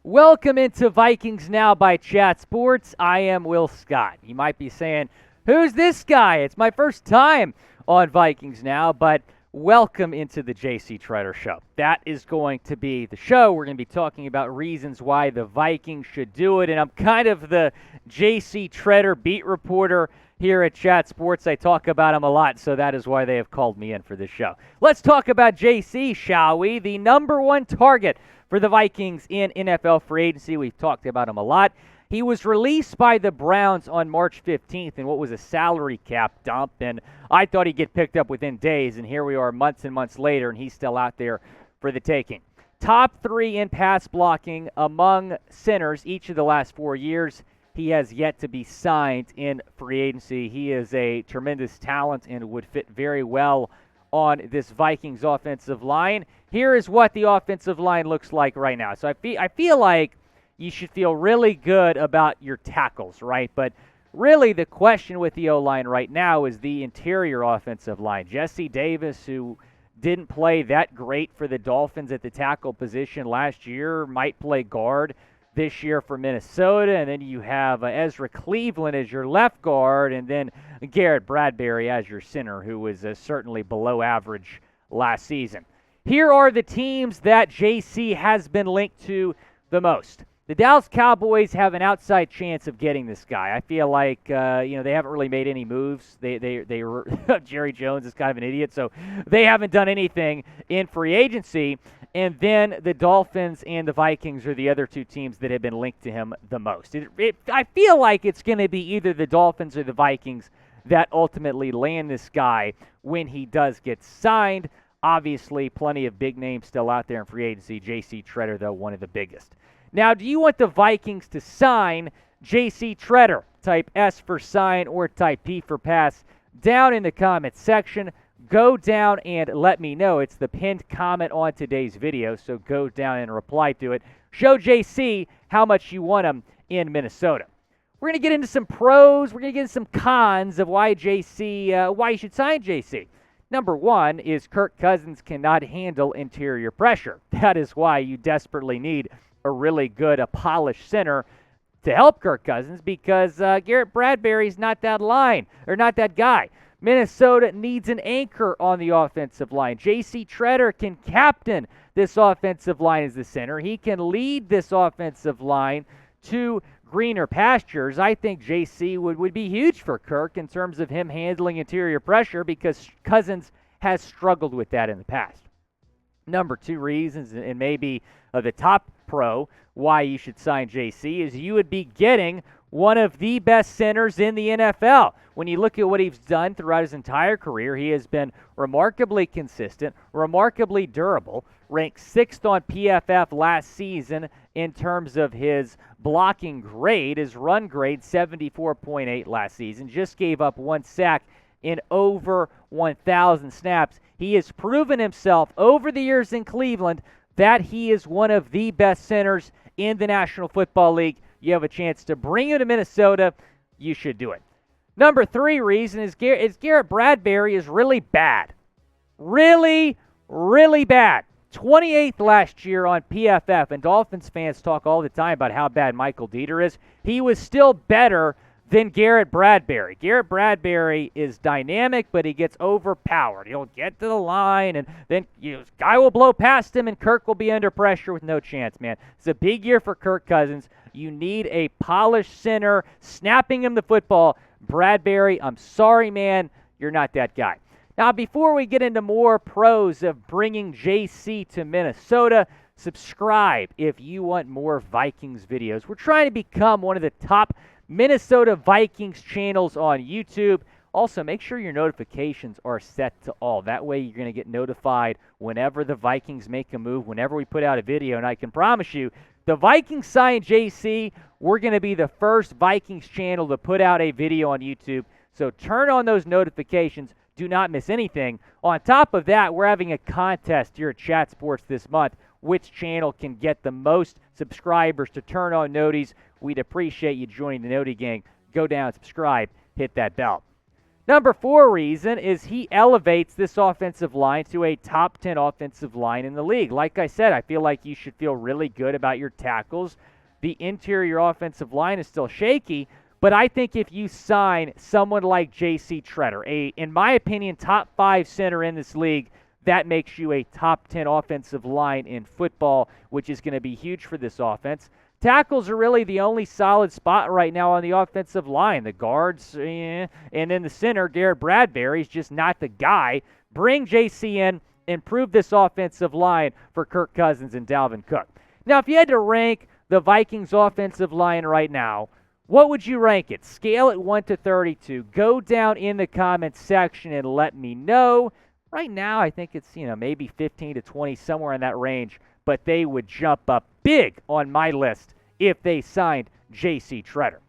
Welcome into Vikings Now by Chat Sports. I am Will Scott. You might be saying, who's this guy? It's my first time on Vikings Now, but welcome into the JC Tretter Show. That is going to be the show. We're going to be talking about reasons why the Vikings should do it, and I'm kind of the JC Tretter beat reporter here at Chat Sports. I talk about him a lot, so that is why they have called me in for this show. Let's talk about JC, shall we? The number one target for the Vikings in NFL free agency. We've talked about him a lot. He was released by the Browns on March 15th in what was a salary cap dump, and I thought he'd get picked up within days, and here we are months and months later, and he's still out there for the taking. Top 3 in pass blocking among centers each of the last 4 years. He has yet to be signed in free agency. He is a tremendous talent and would fit very well on this Vikings offensive line. Here is what the offensive line looks like right now. So I feel like you should feel really good about your tackles, right? But really the question with the O-line right now is the interior offensive line. Jesse Davis, who didn't play that great for the Dolphins at the tackle position last year, might play guard this year for Minnesota, and then you have Ezra Cleveland as your left guard, and then Garrett Bradbury as your center, who was certainly below average last season. Here are the teams that JC has been linked to the most. The Dallas Cowboys have an outside chance of getting this guy. I feel like they haven't really made any moves. They were Jerry Jones is kind of an idiot, so they haven't done anything in free agency. And then the Dolphins and the Vikings are the other two teams that have been linked to him the most. I feel like it's going to be either the Dolphins or the Vikings that ultimately land this guy when he does get signed. Obviously, plenty of big names still out there in free agency. JC Tretter, though, one of the biggest. Now, do you want the Vikings to sign JC Tretter? Type S for sign or type P for pass down in the comments section. Go down and let me know. It's the pinned comment on today's video, so go down and reply to it. Show JC how much you want him in Minnesota. We're going to get into some pros. We're going to get into some cons of why you should sign JC. Number one is Kirk Cousins cannot handle interior pressure. That is why you desperately need a really good, polished center to help Kirk Cousins, because Garrett Bradbury's not that guy. Minnesota needs an anchor on the offensive line. JC Tretter can captain this offensive line as the center. He can lead this offensive line to greener pastures. I think JC would be huge for Kirk in terms of him handling interior pressure, because Cousins has struggled with that in the past. Number 2 reasons, and maybe the top pro why you should sign JC, is you would be getting one of the best centers in the NFL. When you look at what he's done throughout his entire career, he has been remarkably consistent, remarkably durable, ranked 6th on PFF last season in terms of his blocking grade. His run grade, 74.8 last season, just gave up 1 sack in over 1,000 snaps. He has proven himself over the years in Cleveland that he is one of the best centers in the National Football League. You have a chance to bring him to Minnesota. You should do it. Number 3 reason is Garrett Bradbury is really bad. Really, really bad. 28th last year on PFF, and Dolphins fans talk all the time about how bad Michael Dieter is. He was still better than Garrett Bradbury. Garrett Bradbury is dynamic, but he gets overpowered. He'll get to the line, and then guy will blow past him, and Kirk will be under pressure with no chance, man. It's a big year for Kirk Cousins. You need a polished center snapping him the football. Bradbury, I'm sorry, man, you're not that guy. Now, before we get into more pros of bringing JC to Minnesota, subscribe if you want more Vikings videos. We're trying to become one of the top Minnesota Vikings channels on YouTube. Also, make sure your notifications are set to all. That way, you're going to get notified whenever the Vikings make a move, whenever we put out a video. And I can promise you, the Vikings sign JC, we're going to be the first Vikings channel to put out a video on YouTube. So turn on those notifications. Do not miss anything. On top of that, we're having a contest here at Chat Sports this month. Which channel can get the most subscribers to turn on noties? We'd appreciate you joining the Noti gang. Go down, subscribe, hit that bell. Number 4 reason is he elevates this offensive line to a top 10 offensive line in the league. Like I said, I feel like you should feel really good about your tackles. The interior offensive line is still shaky, but I think if you sign someone like JC Tretter, in my opinion, top 5 center in this league, that makes you a top 10 offensive line in football, which is going to be huge for this offense. Tackles are really the only solid spot right now on the offensive line. The guards, and in the center, Garrett Bradbury is just not the guy. Bring JC in, improve this offensive line for Kirk Cousins and Dalvin Cook. Now, if you had to rank the Vikings offensive line right now, what would you rank it? Scale it 1 to 32. Go down in the comments section and let me know. Right now, I think it's, maybe 15 to 20, somewhere in that range, but they would jump up big on my list if they signed JC Tretter.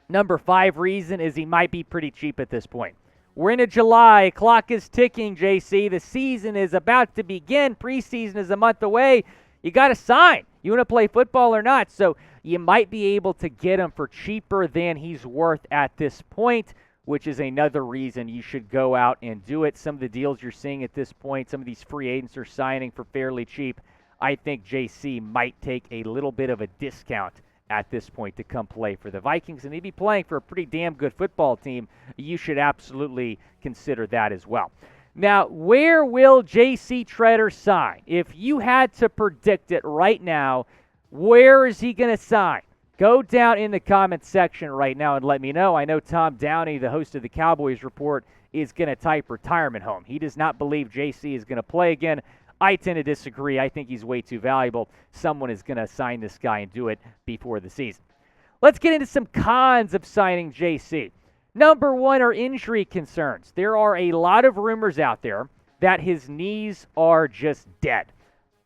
Number 5 reason is he might be pretty cheap at this point. We're into July. Clock is ticking, JC. The season is about to begin. Preseason is a month away. You got to sign. You want to play football or not? So you might be able to get him for cheaper than he's worth at this point, which is another reason you should go out and do it. Some of the deals you're seeing at this point, some of these free agents are signing for fairly cheap. I think JC might take a little bit of a discount at this point to come play for the Vikings, and he'd be playing for a pretty damn good football team. You should absolutely consider that as well. Now, where will JC Tretter sign? If you had to predict it right now, where is he going to sign? Go down in the comments section right now and let me know. I know Tom Downey, the host of the Cowboys Report, is going to type retirement home. He does not believe JC is going to play again. I tend to disagree. I think he's way too valuable. Someone is going to sign this guy and do it before the season. Let's get into some cons of signing JC. Number 1 are injury concerns. There are a lot of rumors out there that his knees are just dead.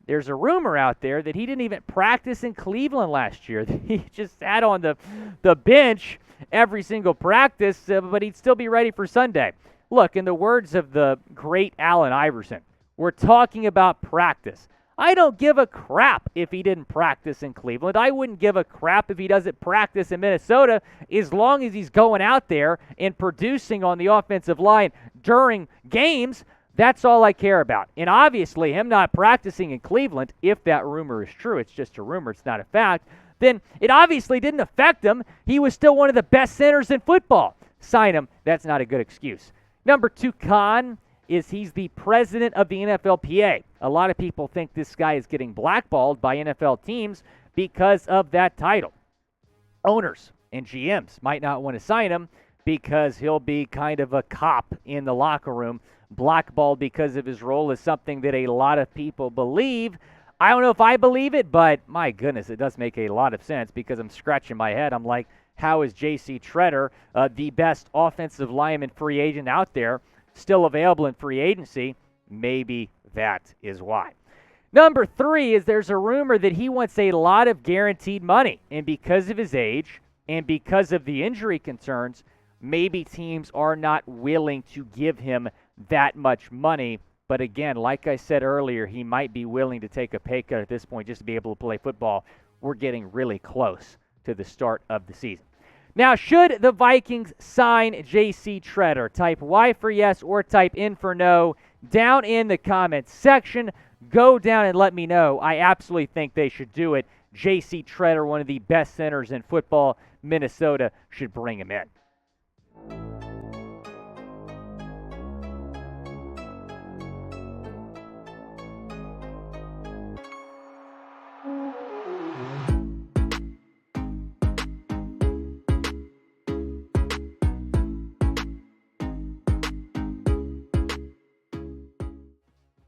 There's a rumor out there that he didn't even practice in Cleveland last year. He just sat on the bench every single practice, but he'd still be ready for Sunday. Look, in the words of the great Allen Iverson, we're talking about practice. I don't give a crap if he didn't practice in Cleveland. I wouldn't give a crap if he doesn't practice in Minnesota, as long as he's going out there and producing on the offensive line during games. That's all I care about. And obviously, him not practicing in Cleveland, if that rumor is true, it's just a rumor, it's not a fact, then it obviously didn't affect him. He was still one of the best centers in football. Sign him. That's not a good excuse. Number 2 con is he's the president of the NFLPA. A lot of people think this guy is getting blackballed by NFL teams because of that title. Owners and GMs might not want to sign him because he'll be kind of a cop in the locker room. Blackballed because of his role is something that a lot of people believe. I don't know if I believe it, but my goodness, it does make a lot of sense because I'm scratching my head. I'm like, how is JC Tretter, the best offensive lineman free agent out there, still available in free agency? Maybe that is why. Number 3 is there's a rumor that he wants a lot of guaranteed money, and because of his age and because of the injury concerns, maybe teams are not willing to give him that much money. But again, like I said earlier, he might be willing to take a pay cut at this point just to be able to play football. We're getting really close to the start of the season. Now, should the Vikings sign JC Tretter? Type Y for yes or type N for no down in the comments section. Go down and let me know. I absolutely think they should do it. JC Tretter, one of the best centers in football. Minnesota should bring him in.